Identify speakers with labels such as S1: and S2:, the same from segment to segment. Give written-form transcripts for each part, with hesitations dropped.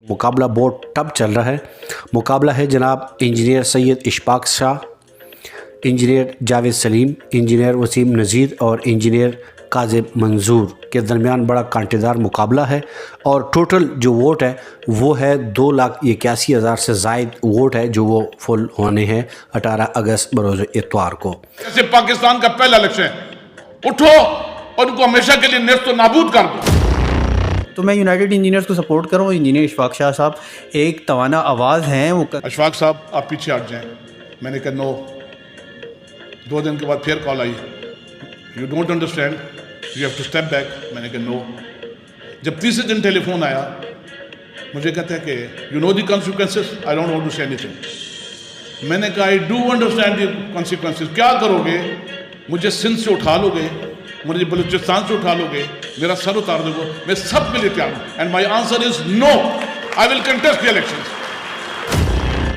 S1: मुकाबला बहुत टफ चल रहा है। मुकाबला है जनाब engineer Syed Ishfaq Shah, engineer Javed Saleem, engineer Waseem Nazir और इंजीनियर काज़िम मंजूर के दरमियान बड़ा कांटेदार मुकाबला है। और टोटल जो वोट है वो है 2,81,000 से ज़ायद वोट है जो वो फुल होने हैं 18 अगस्त बरोज़ इतवार को।
S2: ऐसे पाकिस्तान का पहला लक्ष्य है, उठो और उनको हमेशा के लिए नेस्त नाबूद कर दो।
S3: तो मैं यूनाइटेड इंजीनियर्स को सपोर्ट कर रहा हूँ। इंजीनियर इशफाक शाह साहब एक तवाना आवाज़ हैं। वो
S2: इशफाक साहब आप पीछे हट जाएं। मैंने कहा नो। 2 दिन के बाद फिर कॉल आई, you don't understand, you have to step back. मैंने कहा नो। जब तीसरे दिन टेलीफोन आया मुझे कहते हैं कि you know the consequences, I don't want to say anything. मैंने कहा I do understand the consequences. क्या करोगे? मुझे सिंध से उठा लोगे, मुझे बलूचिस्तान से उठा लोगे, मेरा सर उतार दोगे, मैं सब के लिए तैयार हूँ। And my answer is no, I will contest the elections.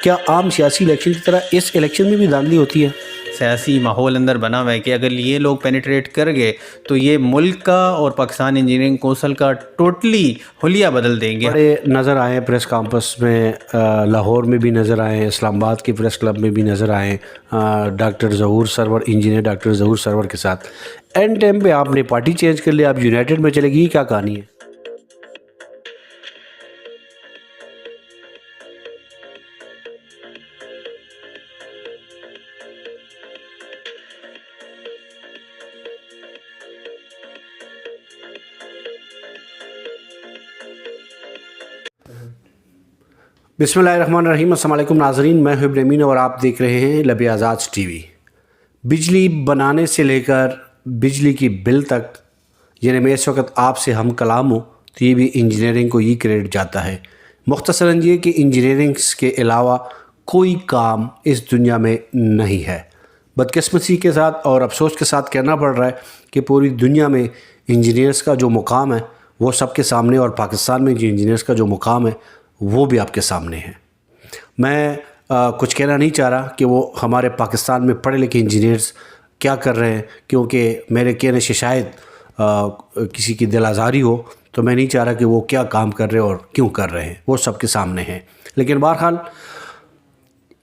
S1: क्या आम सियासी इलेक्शन की तरह इस इलेक्शन में भी धांधली होती है?
S3: सियासी माहौल अंदर बना हुआ है कि अगर ये लोग पेनिट्रेट कर गए तो ये मुल्क का और पाकिस्तान इंजीनियरिंग कौंसिल का टोटली हुलिया बदल देंगे।
S1: बड़े नज़र आए प्रेस कॉन्फ्रेंस में, लाहौर में भी नज़र आए, इस्लामाबाद के प्रेस क्लब में भी नज़र आए डॉक्टर ज़हूर सरवर, इंजीनियर डॉक्टर ज़हूर सरवर के साथ। एंड टाइम पे आपने पार्टी चेंज कर लिया, आप यूनाइटेड में चले गई, क्या कहानी है? बिस्मिल्लाहिर्रहमानिर्रहीम। अस्सलाम वालेकुम नाज़रीन, मैं हूं इब्राहीम और आप देख रहे हैं लब आज़ाद टीवी। बिजली बनाने से लेकर बिजली की बिल तक, यानी मैं इस वक्त आपसे हम कलाम हूँ तो ये भी इंजीनियरिंग को ही क्रेडिट जाता है। मुख्तसरन ये कि इंजीनियरिंग के अलावा कोई काम इस दुनिया में नहीं है। बदकिस्मती के साथ और अफसोस के साथ कहना पड़ रहा है कि पूरी दुनिया में इंजीनियर्स का जो मुकाम है वो सबके सामने, और पाकिस्तान में जो इंजीनियर्स का जो मुकाम है वो भी आपके सामने है। मैं कुछ कहना नहीं चाह रहा कि वो हमारे पाकिस्तान में पढ़े लिखे इंजीनियर्स क्या कर रहे हैं, क्योंकि मेरे कहने से शायद किसी की दिल आज़ारी हो, तो मैं नहीं चाह रहा कि वो क्या काम कर रहे हैं और क्यों कर रहे हैं, वो सबके सामने हैं। लेकिन बहरहाल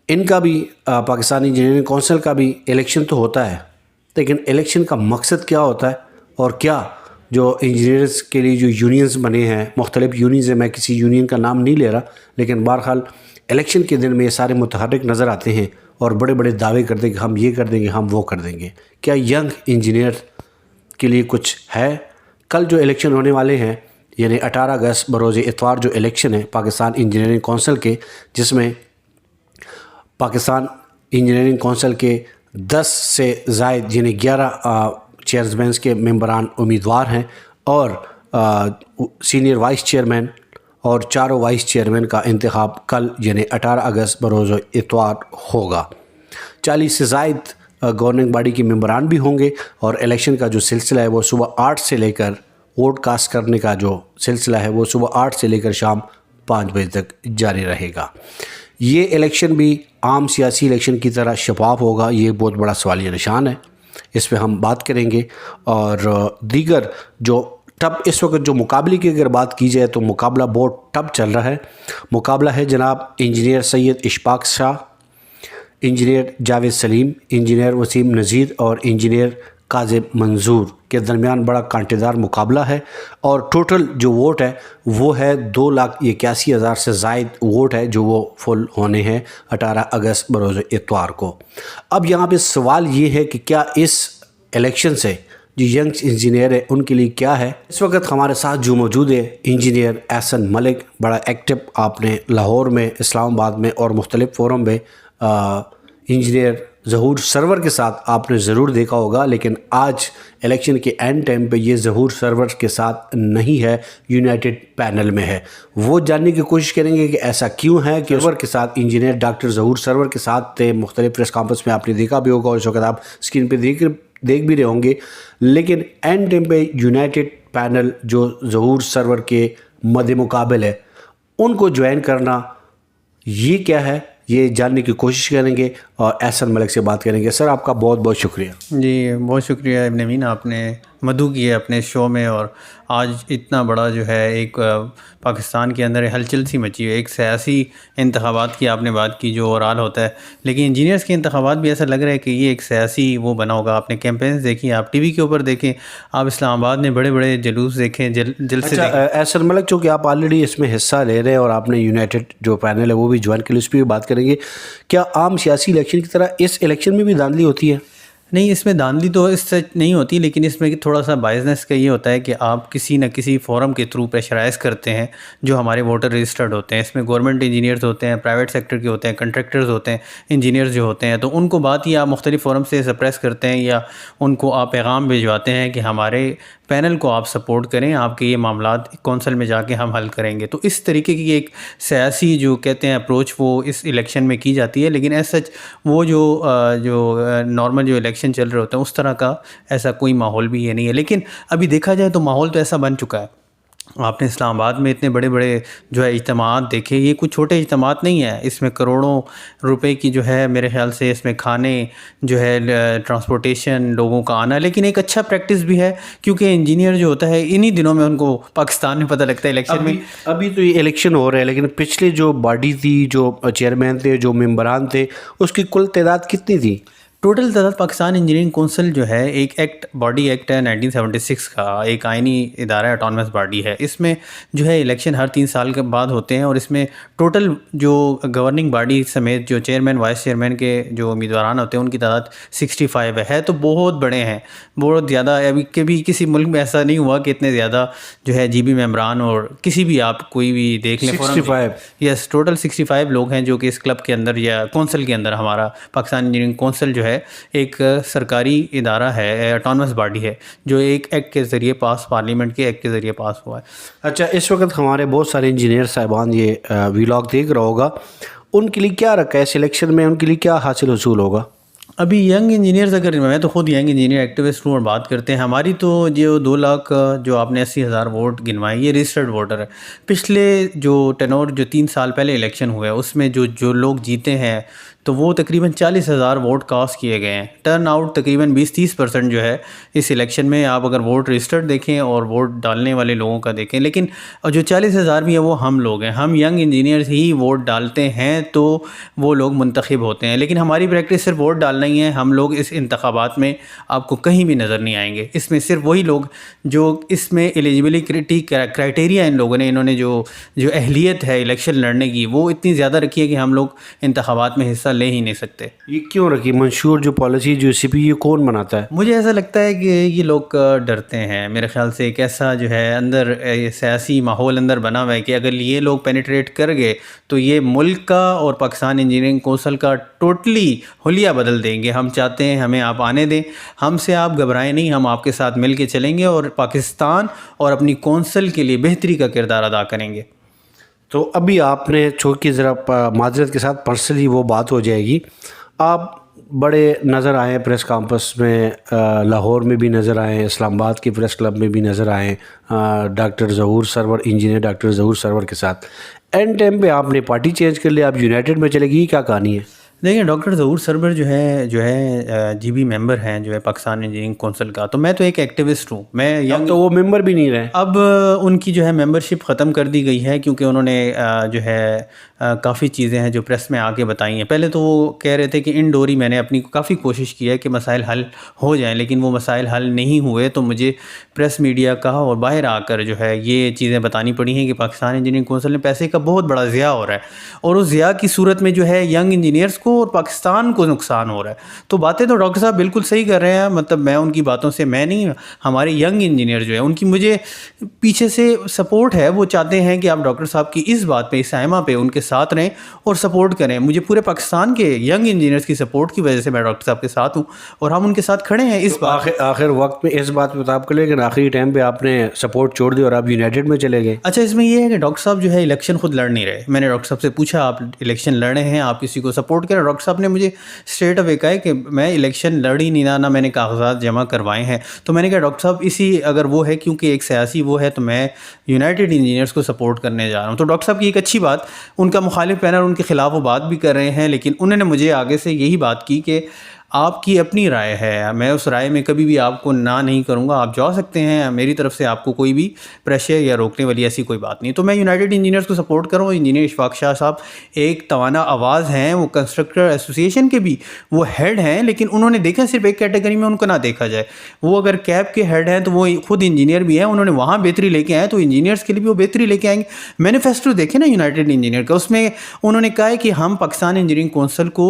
S1: इनका भी पाकिस्तानी इंजीनियरिंग कौंसिल का भी इलेक्शन तो होता है, लेकिन इलेक्शन का मकसद क्या होता है और क्या जो इंजीनियर्स के लिए जो यूनियंस बने हैं, मुख्तलिफ यूनियंस हैं, मैं किसी यूनियन का नाम नहीं ले रहा, लेकिन बहरहाल इलेक्शन के दिन में ये सारे मुतहर्रिक नज़र आते हैं और बड़े बड़े दावे करते हैं कि हम ये कर देंगे, हम वो कर देंगे। क्या यंग इंजीनियर के लिए कुछ है? कल जो इलेक्शन होने वाले हैं, यानी 18 अगस्त बरोज़ इतवार जो इलेक्शन है पाकिस्तान इंजीनियरिंग कौंसिल के, जिसमें पाकिस्तान इंजीनियरिंग कौंसिल के 10 से ज़ायद यानी 11 चेयरमैन के मेंबरान उम्मीदवार हैं और सीनियर वाइस चेयरमैन और 4 वाइस चेयरमैन का इंतखाब कल यानी 18 अगस्त बरोज़ इतवार होगा। 40 से ज़ायद गवर्निंग बॉडी के मेंबरान भी होंगे और इलेक्शन का जो सिलसिला है वो सुबह 8 से लेकर, वोट कास्ट करने का जो सिलसिला है वो सुबह 8 से लेकर शाम 5 बजे तक जारी रहेगा। ये इलेक्शन भी आम सियासी इलेक्शन की तरह शफाफ होगा, ये बहुत बड़ा सवालिया निशान है, इस पे हम बात करेंगे। और दीगर जो टफ इस वक्त जो मुकाबले की अगर बात की जाए तो मुकाबला बहुत टफ चल रहा है। मुकाबला है जनाब engineer Syed Ishfaq Shah, engineer Javed Saleem, engineer Waseem Nazir और इंजीनियर काज़िम मंजूर के दरमियान बड़ा कांटेदार मुकाबला है। और टोटल जो वोट है वो है 2,81,000 से ज़ायद वोट है जो वो फुल होने हैं 18 अगस्त बरोज़ इतवार को। अब यहाँ पे सवाल ये है कि क्या इस इलेक्शन से जो यंग इंजीनियर है उनके लिए क्या है। इस वक्त हमारे साथ जो मौजूद है इंजीनियर एहसन मलिक, बड़ा एक्टिव, आपने लाहौर में, इस्लामाबाद में और मुख्तलिफ फोरम में इंजीनियर ज़हूर सरवर के साथ आपने ज़रूर देखा होगा, लेकिन आज इलेक्शन के एंड टाइम पे ये ज़हूर सरवर के साथ नहीं है, यूनाइटेड पैनल में है। वो जानने की कोशिश करेंगे कि ऐसा क्यों है कि सरवर के साथ इंजीनियर डॉक्टर ज़हूर सरवर के साथ थे। मुख्तलिफ प्रेस कॉन्फ्रेंस में आपने देखा भी होगा और इस वक्त आप स्क्रीन पर देख भी रहे होंगे, लेकिन एंड टाइम पे यूनाइटेड पैनल जो ज़हूर सरवर के मद्दे मुकाबिल है उनको ज्वाइन करना, ये क्या है, ये जानने की कोशिश करेंगे और एहसन मलिक से बात करेंगे। सर आपका बहुत बहुत शुक्रिया।
S3: जी बहुत शुक्रिया इब्न अमीन, आपने मधु की है अपने शो में। और आज इतना बड़ा जो है एक पाकिस्तान के अंदर हलचल सी मची है। एक सियासी इंतखाबात की आपने बात की जो ओवरऑल होता है, लेकिन इंजीनियर्स के इंतखाबात भी ऐसा लग रहा है कि ये एक सियासी वो बना होगा। आपने कैंपेन्स देखी, आप टीवी के ऊपर देखें, आप इस्लामाबाद में बड़े बड़े जुलूस देखें, जलसे
S1: अच्छा, एहसन मलिक, चूँकि आप ऑलरेडी इसमें हिस्सा ले रहे हैं और आपने यूनाइटेड जो पैनल है वो भी ज्वाइन किया, उस पर भी बात करेंगे। क्या आम सियासी इलेक्शन की तरह इस इलेक्शन में भी धांधली होती है?
S3: नहीं, इसमें धांधली तो इस सच नहीं होती, लेकिन इसमें थोड़ा सा बायसनेस का ये होता है कि आप किसी न किसी फोरम के थ्रू प्रेशराइज़ करते हैं जो हमारे वोटर रजिस्टर्ड होते हैं। इसमें गवर्नमेंट इंजीनियर्स होते हैं, प्राइवेट सेक्टर के होते हैं, कंट्रैक्टर्स होते हैं, इंजीनियर्स जो होते हैं, तो उनको बात ही आप मुख्तलिफ फोरम से सप्रेस करते हैं या उनको आप पैगाम भिजवाते हैं कि हमारे पैनल को आप सपोर्ट करें, आपके ये मामलात कौंसल में जाके हम हल करेंगे। तो इस तरीके की एक सियासी जो कहते हैं अप्रोच वो इस इलेक्शन में की जाती है, लेकिन एज सच वो जो नॉर्मल जो इलेक्शन चल रहे होते हैं उस तरह का ऐसा कोई माहौल भी ये नहीं है। लेकिन अभी देखा जाए तो माहौल तो ऐसा बन चुका है। आपने इस्लामाबाद में इतने बड़े बड़े जो है इज्तिमात देखे, ये कुछ छोटे इज्तिमात नहीं है। इसमें करोड़ों रुपए की जो है मेरे ख्याल से इसमें खाने जो है, ट्रांसपोर्टेशन, लोगों का आना, लेकिन एक अच्छा प्रैक्टिस भी है क्योंकि इंजीनियर जो होता है इन्हीं दिनों में उनको पाकिस्तान में पता लगता है इलेक्शन में।
S1: अभी तो ये इलेक्शन हो रहा है, लेकिन पिछले जो बॉडी थी, जो चेयरमैन थे, जो मेंबरान थे, उसकी कुल तादाद कितनी थी?
S3: टोटल तादाद पाकिस्तान इंजीनियरिंग कौंसिल जो है एक बॉडी एक्ट है 1976 का, एक आइनी इदारा ऑटोनमस बॉडी है। इसमें जो है इलेक्शन हर 3 साल के बाद होते हैं और इसमें टोटल जो गवर्निंग बॉडी समेत जो चेयरमैन वाइस चेयरमैन के जो उम्मीदवार होते हैं उनकी तादाद 65 है। तो बहुत बड़े हैं, बहुत ज़्यादा। अभी कभी किसी मुल्क में ऐसा नहीं हुआ कि इतने ज़्यादा जो है जीबी मेम्बरान, और किसी भी आप कोई भी देख लें
S1: 65।
S3: यस, टोटल 65 लोग हैं जो कि इस क्लब के अंदर या कौंसिल के अंदर, हमारा पाकिस्तान इंजीनियरिंग कौंसिल जो है एक सरकारी इदारा है, ऑटोनमस बॉडी है जो एक एक्ट के ज़रिए पास, पार्लियामेंट के एक्ट के ज़रिए पास हुआ है।
S1: अच्छा, इस वक्त हमारे बहुत सारे इंजीनियर साहिबान ये व्लॉग देख रहा होगा, उनके लिए क्या रखा है इस इलेक्शन में, उनके लिए क्या हासिल हसूल होगा?
S3: अभी यंग इंजीनियर्स, अगर मैं तो खुद यंग इंजीनियर एक्टिविस्ट हूँ और बात करते हैं, हमारी तो जो 2 लाख जो आपने 80,000 वोट गिनवाए ये रजिस्टर्ड वोटर है। पिछले जो टेनोर जो 3 साल पहले इलेक्शन हुए उसमें जो लोग जीते हैं तो वो तकरीबन 40,000 वोट कास्ट किए गए हैं। टर्न आउट तकरीबन 20-30% जो है इस इलेक्शन में, आप अगर वोट रजिस्टर्ड देखें और वोट डालने वाले लोगों का देखें। लेकिन जो 40,000 भी है वो हम लोग हैं, हम यंग इंजीनियर्स ही वोट डालते हैं तो वो लोग मुंतखब होते हैं। लेकिन हमारी प्रैक्टिस सिर्फ वोट डालना ही है। हम लोग इस इंतखाबात में आपको कहीं भी नज़र नहीं आएंगे। इसमें सिर्फ वही लोग जो इसमें एलिजिबिलिटी क्राइटेरिया इन लोगों ने, इन्होंने जो अहलियत है इलेक्शन लड़ने की वो इतनी ज़्यादा रखी है कि हम लोग इंतखाबात में हिस्सा ले ही नहीं सकते।
S1: ये क्यों रखी मंशूर जो पॉलिसी जो CP ये कौन बनाता है?
S3: मुझे ऐसा लगता है कि ये लोग डरते हैं। मेरे ख्याल से एक ऐसा जो है अंदर सियासी माहौल अंदर बना हुआ है कि अगर ये लोग पेनिट्रेट कर गए तो ये मुल्क का और पाकिस्तान इंजीनियरिंग कौंसिल का टोटली हुलिया बदल देंगे। हम चाहते हैं हमें आप आने दें, हमसे आप घबराएं नहीं, हम आपके साथ मिल के चलेंगे और पाकिस्तान और अपनी कौंसिल के लिए बेहतरी का किरदार अदा करेंगे।
S1: तो अभी आपने चूँकि ज़रा माजरत के साथ पर्सनली वो बात हो जाएगी, आप बड़े नज़र आए प्रेस कॉन्फ्रेंस में, लाहौर में भी नज़र आए, इस्लामाबाद के प्रेस क्लब में भी नज़र आए, डॉक्टर ज़हूर सरवर, इंजीनियर डॉक्टर ज़हूर सरवर के साथ। एंड टाइम पे आपने पार्टी चेंज कर लिया, आप यूनाइटेड में चले गई, क्या कहानी है?
S3: देखिए, डॉक्टर ज़हूर सरवर जो है जीबी मेंबर हैं जो है पाकिस्तान इंजीनियरिंग कौंसिल का। तो मैं तो एक एक्टिविस्ट हूँ, मैं यंग,
S1: तो वो मेंबर भी नहीं रहे।
S3: अब उनकी जो है मेंबरशिप ख़त्म कर दी गई है क्योंकि उन्होंने जो है काफ़ी चीज़ें हैं जो प्रेस में आके बताई हैं। पहले तो वो कह रहे थे कि इंडोर ही मैंने अपनी काफ़ी कोशिश की है कि मसाइल हल हो जाएं, लेकिन वो मसाइल हल नहीं हुए। तो मुझे प्रेस मीडिया का और बाहर आकर जो है ये चीज़ें बतानी पड़ी हैं कि पाकिस्तान इंजीनियरिंग कौंसिल में पैसे का बहुत बड़ा ज़िया हो रहा है और उस ज़िया की सूरत में जो है यंग इंजीनियर्स को और पाकिस्तान को नुकसान हो रहा है। तो बातें तो डॉक्टर साहब बिल्कुल सही कर रहे हैं, मतलब मैं उनकी बातों से, मैं नहीं, हमारे यंग इंजीनियर जो है उनकी मुझे पीछे से सपोर्ट है। वो चाहते हैं कि आप डॉक्टर साहब की इस बात पे, इस आयमा पे उनके साथ रहें और सपोर्ट करें। मुझे पूरे पाकिस्तान के यंग इंजीनियर्स की सपोर्ट की वजह से मैं डॉक्टर साहब के साथ हूँ और हम उनके साथ खड़े हैं। इस
S1: आखिर वक्त में इस बात पे बता कर, लेकिन आखिरी टाइम पे आपने सपोर्ट छोड़ दी और आप यूनाइटेड में चले गए।
S3: अच्छा, इसमें यह है कि डॉक्टर साहब जो है इलेक्शन खुद लड़ नहीं रहे। मैंने डॉक्टर साहब से पूछा, आप इलेक्शन लड़ रहे हैं, आप किसी को सपोर्ट करें? डॉक्टर साहब ने मुझे स्ट्रेट अवे कहा कि मैं इलेक्शन लड़ ही नहीं रहा, ना मैंने कागजात जमा करवाए हैं। तो मैंने कहा डॉक्टर साहब इसी, अगर वो है क्योंकि एक सियासी वो है, तो मैं यूनाइटेड इंजीनियर्स को सपोर्ट करने जा रहा हूँ। तो डॉक्टर साहब की एक अच्छी बात, उनका मुखालिफ पैनल उनके खिलाफ वो बात भी कर रहे हैं, लेकिन उन्होंने मुझे आगे से यही बात की कि आपकी अपनी राय है, मैं उस राय में कभी भी आपको ना नहीं करूँगा, आप जा सकते हैं, मेरी तरफ से आपको कोई भी प्रेशर या रोकने वाली ऐसी कोई बात नहीं। तो मैं यूनाइटेड इंजीनियर्स को सपोर्ट कर रहा हूँ। इंजीनियर इशफाक शाह साहब एक तवाना आवाज़ हैं, वो कंस्ट्रक्टर एसोसिएशन के भी वो हेड हैं, लेकिन उन्होंने देखा सिर्फ एक कैटेगरी में उनको ना देखा जाए। वो अगर कैब के हेड हैं तो वो खुद इंजीनियर भी हैं, उन्होंने वहाँ बेहतरी लेके आए तो इंजीनियर्स के लिए भी वो बेहतरी लेके आएंगे। मैनिफेस्टो देखे ना यूनाइटेड इंजीनियर का, उसमें उन्होंने कहा है कि हम पाकिस्तान इंजीनियरिंग काउंसिल को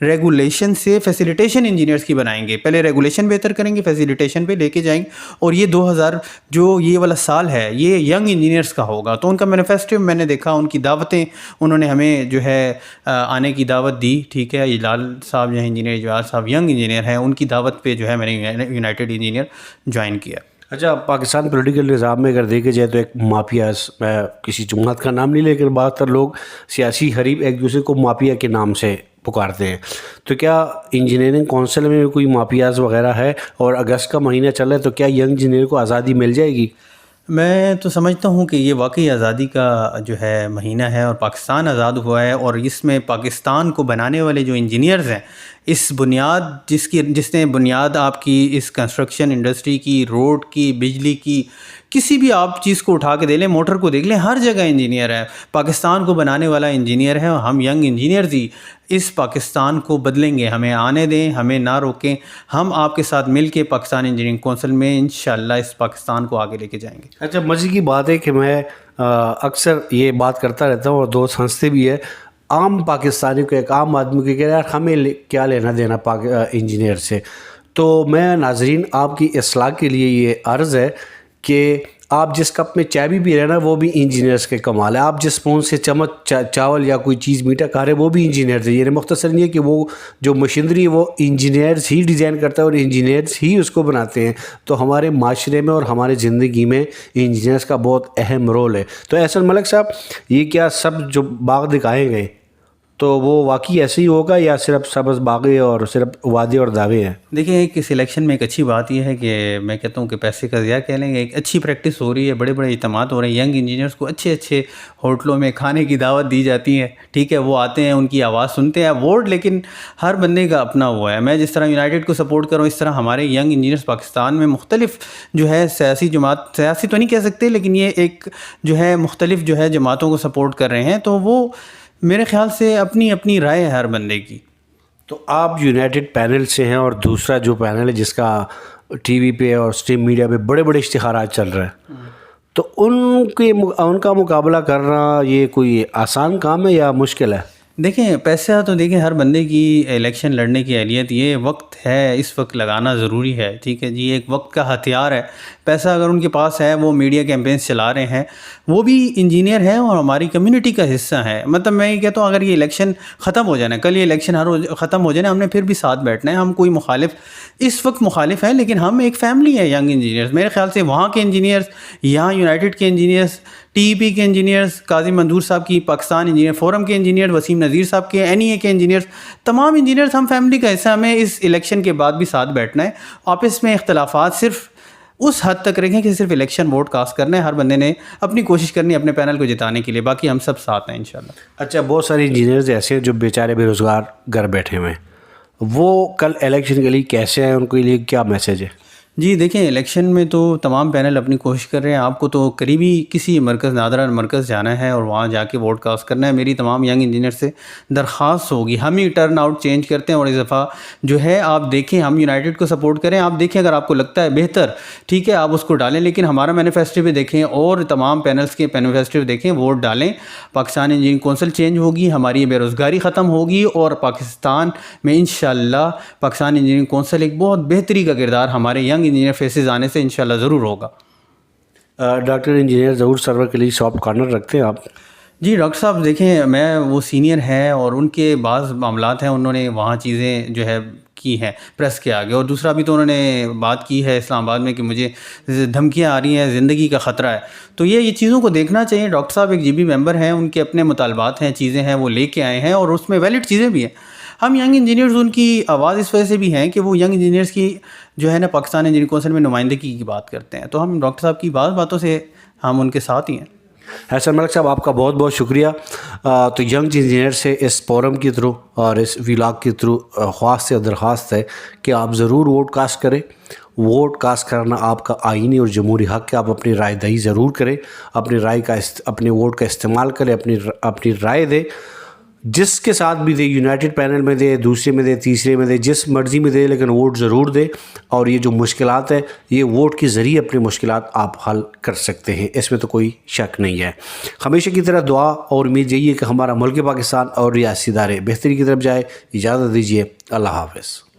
S3: रेगुलेशन से फैसिलिटेशन इंजीनियर्स की बनाएंगे, पहले रेगुलेशन बेहतर करेंगे, फैसिलिटेशन पे लेके जाएंगे, और ये 2000 जो ये वाला साल है ये यंग इंजीनियर्स का होगा। तो उनका मैनिफेस्टो मैंने देखा, उनकी दावतें उन्होंने हमें जो है आने की दावत दी, ठीक है। इजलाल साहब जो है इंजीनियर, इजलाल साहब यंग इंजीनियर हैं, उनकी दावत पे जो है मैंने यूनाइटेड इंजीनियर ज्वाइन किया।
S1: अच्छा, पाकिस्तान पॉलिटिकल निज़ाम में अगर देखे जाए तो एक माफिया, मैं किसी जमात का नाम नहीं लेकिन ज़्यादातर लोग सियासी हरीब एक दूसरे को माफिया के नाम से पुकारते हैं। तो क्या इंजीनियरिंग काउंसिल में कोई माफियाज वगैरह है? और अगस्त का महीना चल रहा है तो क्या यंग इंजीनियर को आज़ादी मिल जाएगी?
S3: मैं तो समझता हूँ कि ये वाकई आज़ादी का जो है महीना है और पाकिस्तान आज़ाद हुआ है, और इसमें पाकिस्तान को बनाने वाले जो इंजीनियर्स हैं, इस बुनियाद जिसने बुनियाद आपकी इस कंस्ट्रक्शन इंडस्ट्री की, रोड की, बिजली की, किसी भी आप चीज़ को उठा के दे लें, मोटर को देख लें, हर जगह इंजीनियर है। पाकिस्तान को बनाने वाला इंजीनियर है, और हम यंग इंजीनियर्स ही इस पाकिस्तान को बदलेंगे। हमें आने दें, हमें ना रोकें, हम आपके साथ मिल के पाकिस्तान इंजीनियरिंग काउंसिल में इंशाल्लाह इस पाकिस्तान को आगे लेके जाएंगे।
S1: अच्छा, मज़े की बात है कि मैं अक्सर ये बात करता रहता हूँ और दोस्त हंसते भी है। आम पाकिस्तानी को, एक आम आदमी को कह रहा है हमें क्या लेना देना इंजीनियर से। तो मैं नाजरीन आपकी इस्लाह के लिए ये अर्ज़ है कि आप जिस कप में चाय भी पी रहे हैं ना, वो भी इंजीनियर्स के कमाल है। आप जिस स्पून से चम्मच चावल या कोई चीज़ मीठा खा रहे हैं वो भी इंजीनियर्स है। यानी मुख्तसर नहीं है कि वो जो मशीनरी है वो इंजीनियर्स ही डिज़ाइन करता है और इंजीनियर्स ही उसको बनाते हैं। तो हमारे माशरे में और हमारे ज़िंदगी में इंजीनियर्स का बहुत अहम रोल है। तो एहसन मलिक साहब, ये क्या सब जो बाग दिखाए गए तो वो वाकई ऐसे ही होगा या सिर्फ सब्ज़ बागें और सिर्फ वादे और दावे हैं?
S3: देखिए, एक सिलेक्शन में एक अच्छी बात यह है कि मैं कहता हूँ कि पैसे का ज़िया कह लेंगे, एक अच्छी प्रैक्टिस हो रही है, बड़े बड़े इज्तिमात हो रहे हैं, यंग इंजीनियर्स को अच्छे अच्छे होटलों में खाने की दावत दी जाती है, ठीक है। वो आते हैं, उनकी आवाज़ सुनते हैं, वोट लेकिन हर बंदे का अपना हुआ है। मैं जिस तरह यूनाइटेड को सपोर्ट कर रहा हूँ, इस तरह हमारे यंग इंजीनियर्स पाकिस्तान में मुख्तलिफ जो है सियासी जमात, सियासी तो नहीं कह सकते, लेकिन ये एक जो है मुख्तलिफ जो है जमातों को सपोर्ट कर रहे हैं। तो वो मेरे ख़्याल से अपनी अपनी राय है हर बंदे की।
S1: तो आप यूनाइटेड पैनल से हैं और दूसरा जो पैनल है जिसका टीवी पे और स्ट्रीम मीडिया पे बड़े बड़े इश्तिहारात चल रहे हैं, तो उनका मुकाबला करना ये कोई आसान काम है या मुश्किल है?
S3: देखें, पैसा तो देखें हर बंदे की इलेक्शन लड़ने की अहलियत, ये वक्त है, इस वक्त लगाना ज़रूरी है, ठीक है जी। एक वक्त का हथियार है पैसा। अगर उनके पास है, वो मीडिया कैंपेन्स चला रहे हैं, वो भी इंजीनियर हैं और हमारी कम्युनिटी का हिस्सा है। मतलब मैं ये कहता हूँ, अगर ये इलेक्शन ख़त्म हो जाना, कल ये इलेक्शन हर रोज़ ख़त्म हो जाना, हमने फिर भी साथ बैठना है। हम कोई मुखालिफ इस वक्त मुखालिफ हैं, लेकिन हम एक फ़ैमिली है यंग इंजीनियर्स। मेरे ख्याल से वहाँ के इंजीनियर्स, यहाँ यूनाइटेड के इंजीनियर्स, टीईपी के इंजीनियर्स, काजी मंजूर साहब की पाकिस्तान इंजीनियर फोरम के इंजीनियर, वसीम नज़ीर साहब के, एनईए के इंजीनियर्स, तमाम इंजीनियर्स हम फैमिली का हिस्सा। हमें इस इलेक्शन के बाद भी साथ बैठना है। आपस में इख्तलाफात सिर्फ उस हद तक रखें कि सिर्फ इलेक्शन वोट कास्ट करना है। हर बंदे ने अपनी कोशिश करनी है अपने पैनल को जिताने के लिए, बाकी हम सब साथ हैं इंशाल्लाह।
S1: अच्छा, बहुत सारे इंजीनियर्स ऐसे हैं जो बेचारे बेरोज़गार घर बैठे हुए हैं, वो कल इलेक्शन के लिए कैसे आए, उनके लिए क्या मैसेज है?
S3: जी देखें, इलेक्शन में तो तमाम पैनल अपनी कोशिश कर रहे हैं। आपको तो करीबी किसी मरकज़, नादरा मरकज़ जाना है और वहाँ जाके वोट कास्ट करना है। मेरी तमाम यंग इंजीनियर से दरख्वास्त होगी, हम ही टर्न आउट चेंज करते हैं। और इस दफ़ा जो है आप देखें, हम यूनाइटेड को सपोर्ट करें। आप देखें, अगर आपको लगता है बेहतर, ठीक है, आप उसको डालें, लेकिन हमारा मैनिफेस्टो भी देखें और तमाम पैनल्स के मैनिफेस्टो देखें, वोट डालें। पाकिस्तान इंजीनियरिंग काउंसिल चेंज होगी, हमारी बेरोज़गारी ख़त्म होगी और पाकिस्तान में इंशाल्लाह पाकिस्तान इंजीनियरिंग काउंसिल एक बहुत बेहतरी का किरदार हमारे यंग इंजीनियर फेसेस आने से इंशाल्लाह ज़रूर होगा।
S1: डॉक्टर इंजीनियर ज़हूर सरवर के लिए सॉफ्ट कॉर्नर रखते हैं आप?
S3: जी डॉक्टर साहब, देखें, मैं वो सीनियर हैं और उनके बाज़ मामलात हैं, उन्होंने वहाँ चीज़ें जो है की हैं प्रेस के आगे। और दूसरा भी तो उन्होंने बात की है इस्लामाबाद में कि मुझे धमकियाँ आ रही हैं, ज़िंदगी का ख़तरा है। तो ये चीज़ों को देखना चाहिए। डॉक्टर साहब एक जीबी मेंबर हैं, उनके अपने मुतालबात हैं, चीज़ें हैं, वो लेके आए हैं और उसमें वैलिड चीज़ें भी हैं। हम यंग इंजीनियर्स उनकी आवाज़ इस वजह से भी हैं कि वो यंग इंजीनियर्स की जो है ना पाकिस्तान इंजीनियरिंग काउंसिल में नुमाइंदगी की बात करते हैं। तो हम डॉक्टर साहब की बातों से हम उनके साथ ही हैं।
S1: एहसन मलिक साहब, आपका बहुत बहुत शुक्रिया। तो यंग इंजीनियर से इस फोरम के थ्रू और इस व्लॉग के थ्रू ख़ास से दरख्वास्त है कि आप ज़रूर वोट कास्ट करें। वोट कास्ट करना आपका आईनी और जमहूरी हक़ है। आप अपनी राय दही ज़रूर करें, अपनी राय का अपने वोट का इस्तेमाल करें, अपनी राय दें, जिसके साथ भी दे, यूनाइटेड पैनल में दे, दूसरे में दे, तीसरे में दे, जिस मर्ज़ी में दे, लेकिन वोट ज़रूर दे। और ये जो मुश्किलात है, ये वोट के ज़रिए अपनी मुश्किलात आप हल कर सकते हैं, इसमें तो कोई शक नहीं है। हमेशा की तरह दुआ और उम्मीद यही है कि हमारा मुल्क पाकिस्तान और रियासी इदारे बेहतरी की तरफ जाए। इजाज़त दीजिए, अल्लाह हाफ़िज़।